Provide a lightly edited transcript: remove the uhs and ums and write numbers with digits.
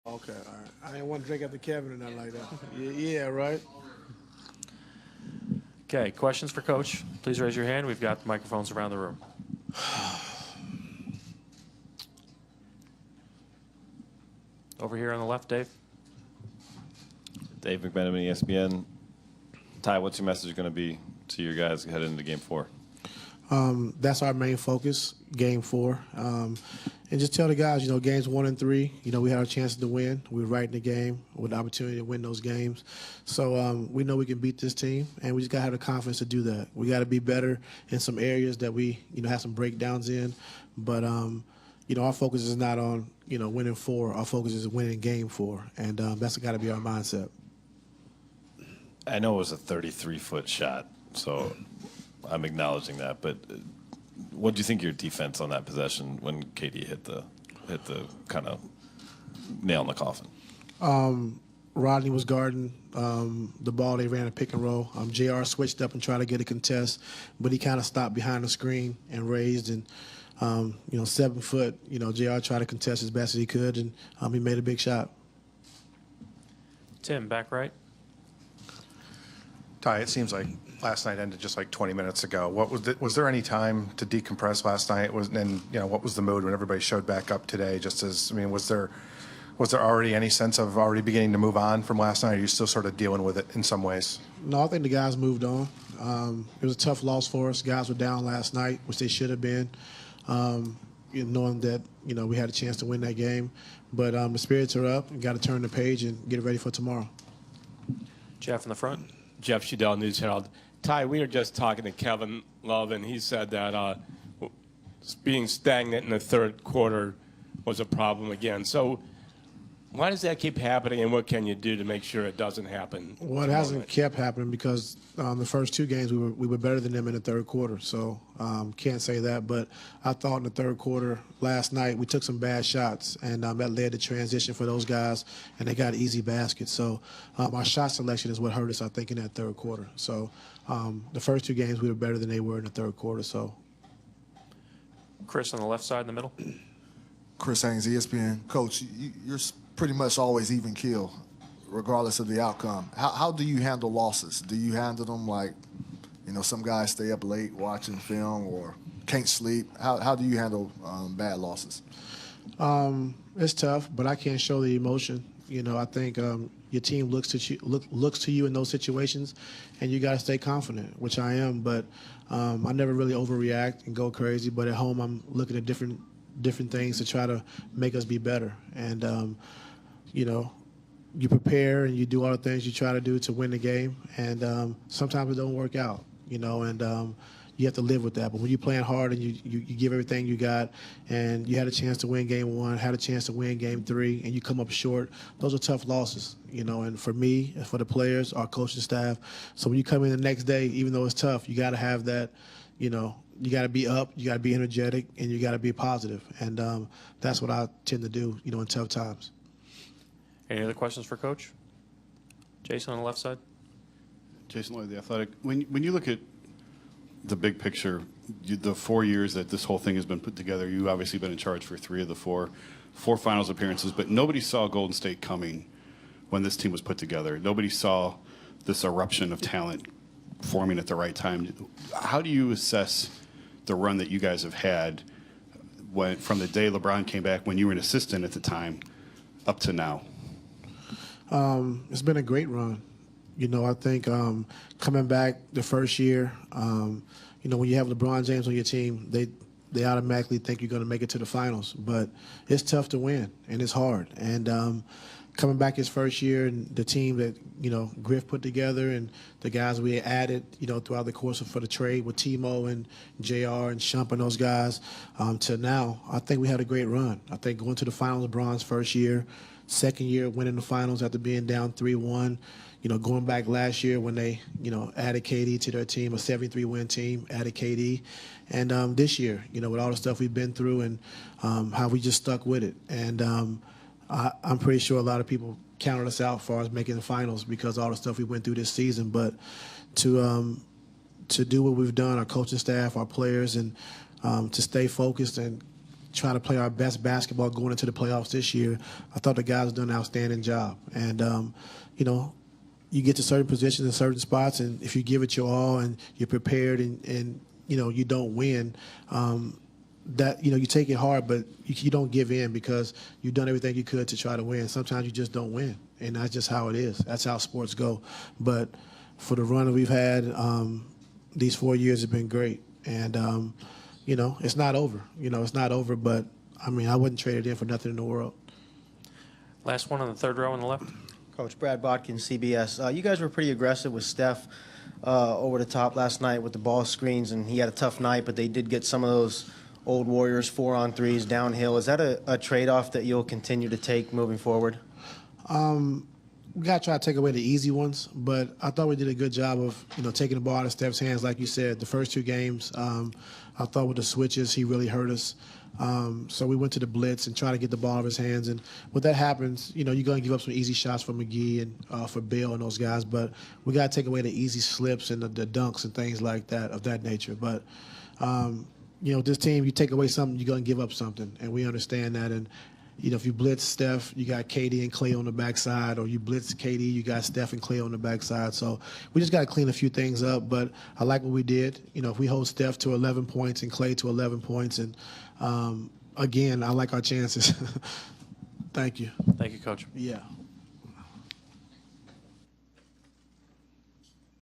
Okay, all right. I didn't want to drink after Kevin or nothing like that. Yeah, right. Okay, questions for Coach? Please raise your hand. We've got microphones around the room. Over here on the left, Dave. Dave McMenamin, ESPN. Ty, what's your message going to be to your guys heading into Game 4? That's our main focus, Game 4. And just tell the guys, games 1 and 3, we had our chances to win. We were right in the game with the opportunity to win those games. So we know we can beat this team, and we just got to have the confidence to do that. We got to be better in some areas that we, have some breakdowns in. But, our focus is not on, winning 4. Our focus is winning Game 4, and that's got to be our mindset. I know it was a 33-foot shot, so I'm acknowledging that. But what do you think of your defense on that possession when KD hit the kind of nail in the coffin? Rodney was guarding the ball. They ran a pick and roll. JR switched up and tried to get a contest, but he kind of stopped behind the screen and raised. And 7 foot. JR tried to contest as best as he could, and he made a big shot. Tim, back right. Ty, it seems like last night ended just like 20 minutes ago. Was there any time to decompress last night? What was the mood when everybody showed back up today? Was there already any sense of already beginning to move on from last night? Or are you still sort of dealing with it in some ways? No, I think the guys moved on. It was a tough loss for us. Guys were down last night, which they should have been, knowing that we had a chance to win that game. But the spirits are up. We got to turn the page and get ready for tomorrow. Jeff in the front. Jeff Shadell, News Herald. Ty, we were just talking to Kevin Love, and he said that being stagnant in the third quarter was a problem again. So why does that keep happening, and what can you do to make sure it doesn't happen? Well, it hasn't kept happening because the first 2 games we were better than them in the third quarter. So can't say that. But I thought in the third quarter last night we took some bad shots, and that led to transition for those guys, and they got easy baskets. So our shot selection is what hurt us, I think, in that third quarter. So the first 2 games we were better than they were in the third quarter. So Chris on the left side in the middle. Chris Haynes, ESPN. Coach, you're pretty much always even keel, regardless of the outcome. How do you handle losses? Do you handle them like, some guys stay up late watching film or can't sleep? How do you handle bad losses? It's tough, but I can't show the emotion. I think your team looks to you in those situations, and you got to stay confident, which I am. But I never really overreact and go crazy. But at home, I'm looking at different things to try to make us be better. And you prepare and you do all the things you try to do to win the game. And sometimes it don't work out. And you have to live with that. But when you're playing hard and you give everything you got, and you had a chance to win Game 1, had a chance to win Game 3, and you come up short, those are tough losses. And for me, and for the players, our coaching staff. So when you come in the next day, even though it's tough, you got to have that. You got to be up, you got to be energetic, and you got to be positive. And that's what I tend to do, in tough times. Any other questions for Coach? Jason on the left side. Jason Lloyd, The Athletic. When you look at the big picture, the 4 years that this whole thing has been put together, you've obviously been in charge for 3 of the 4 finals appearances, but nobody saw Golden State coming when this team was put together. Nobody saw this eruption of talent forming at the right time. How do you assess the run that you guys have had from the day LeBron came back, when you were an assistant at the time, up to now? It's been a great run. I think coming back the first year, when you have LeBron James on your team, they automatically think you're going to make it to the finals. But it's tough to win, and it's hard. And coming back his first year, and the team that, Griff put together, and the guys we added, throughout the course for the trade with Timo and JR and Shump and those guys, to now, I think we had a great run. I think going to the finals, LeBron's first year, second year winning the finals after being down 3-1, going back last year when they, added KD to their team, a 73-win team, added KD. And this year, with all the stuff we've been through and how we just stuck with it. And I'm pretty sure a lot of people counted us out as far as making the finals because of all the stuff we went through this season. But to do what we've done, our coaching staff, our players, and to stay focused and try to play our best basketball going into the playoffs this year. I thought the guys done an outstanding job. And, you know, you get to certain positions in certain spots, and if you give it your all and you're prepared and you know, you don't win, that, you know, you take it hard, but you don't give in because you've done everything you could to try to win. Sometimes you just don't win, and that's just how it is. That's how sports go. But for the run that we've had, these 4 years have been great. And, you know, it's not over. You know, it's not over, but, I mean, I wouldn't trade it in for nothing in the world. Last one on the third row on the left. Coach Brad Botkin, CBS. You guys were pretty aggressive with Steph over the top last night with the ball screens, and he had a tough night, but they did get some of those old Warriors 4-on-3s downhill. Is that a trade-off that you'll continue to take moving forward? We got to try to take away the easy ones, but I thought we did a good job of, you know, taking the ball out of Steph's hands. Like you said, the first 2 games, I thought with the switches, he really hurt us. So we went to the blitz and tried to get the ball out of his hands. And when that happens, you know, you're going to give up some easy shots for McGee and for Bill and those guys. But we got to take away the easy slips and the dunks and things like that of that nature. But, you know, this team, you take away something, you're going to give up something. And we understand that. And, you know, if you blitz Steph, you got KD and Clay on the backside, or you blitz KD, you got Steph and Clay on the backside. So we just got to clean a few things up. But I like what we did. You know, if we hold Steph to 11 points and Clay to 11 points, and again, I like our chances. Thank you. Thank you, Coach. Yeah.